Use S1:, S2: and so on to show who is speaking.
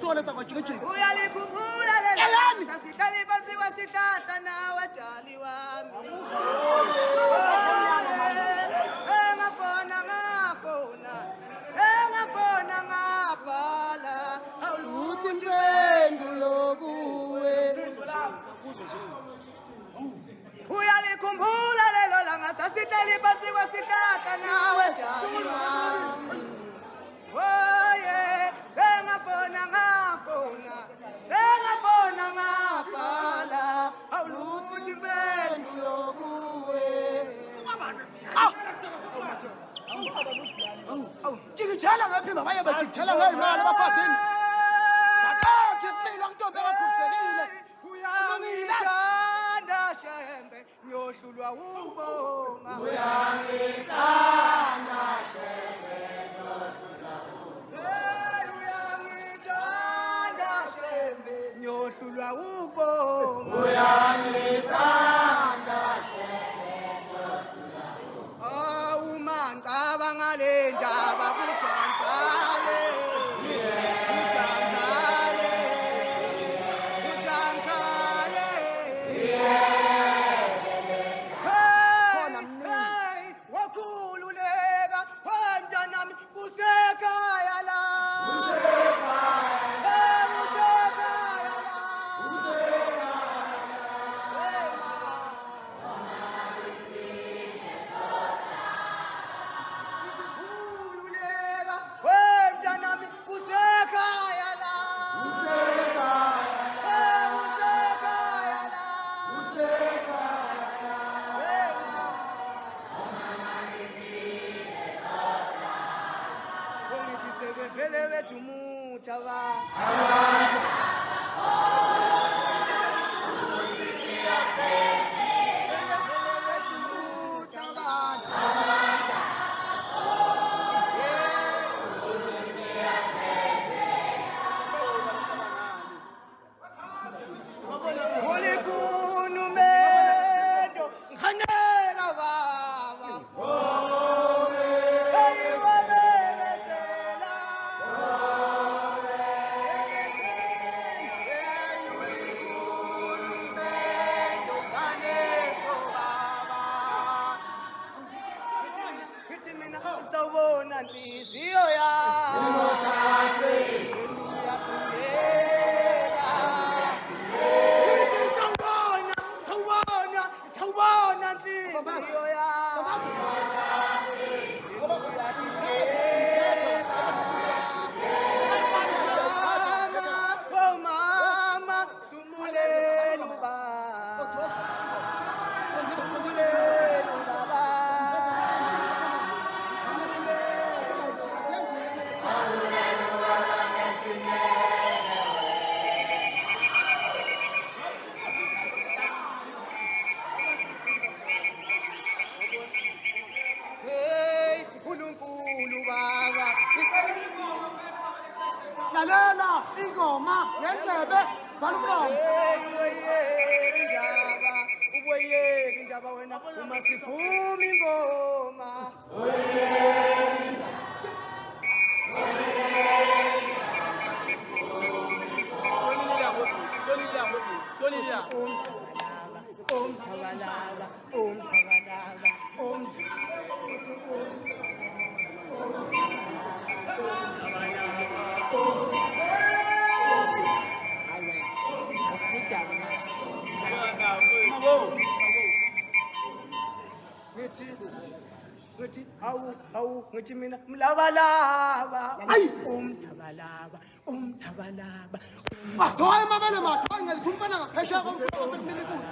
S1: soletsa kwajikejike.
S2: Uyalikhumbula
S1: Yelani.
S2: sasihlale phansi kwasihlahla nawe Dali wami. Engafona ngabhala
S1: Uthi impendulo kuwe.
S2: Uyalikhumbula lelo langa sasihlale phansi kwasihlahla nawe Dali wami. Oye, engafona ngabhala awuluthi impendulo kuwe.
S1: Jikijala ngaphi babaye bajikijala ngayimali baphathini. Akakho isimilo ntombi engakhuselile.
S2: Uyangithanda shembe ngiyohlulwa ubonga.
S1: Uyangithanda
S2: Uyangithanda shembe ngiyohlulwa ubonga.
S1: Uyangithanda
S2: Uma ngicabanga le ndaba kujantale. Wakhululeka wenda nami kusekhaya la. Kusekhaya la. Wakhululeka wenda nami kusekhaya la. Kusekhaya la. Ngithi sebevele bethu muthi abantu. Sebevele bethu muthi abantu. Ulikhulumelo ngikhaneka baba. Hey, wabekesela. Ulikhulumelo nganeso baba. Ngithi mina sawubona inhliziyo yami. Uyakhuleka. Ngithi sawubona inhliziyo yami. Mama, sumbulela ubaba. Sumbulela ubaba. Hey, uNkulunkulu baba.
S1: lalela ingoma ngendlebe vala umlomo.
S2: Uboyeka indaba wena uma sivuma ingoma. Ngithi awu ngithi mina mlabalaba. Umthabalaba.
S1: Bazoya emabele batho ngelithi umfana ngaphesheya komfana osekumele kude.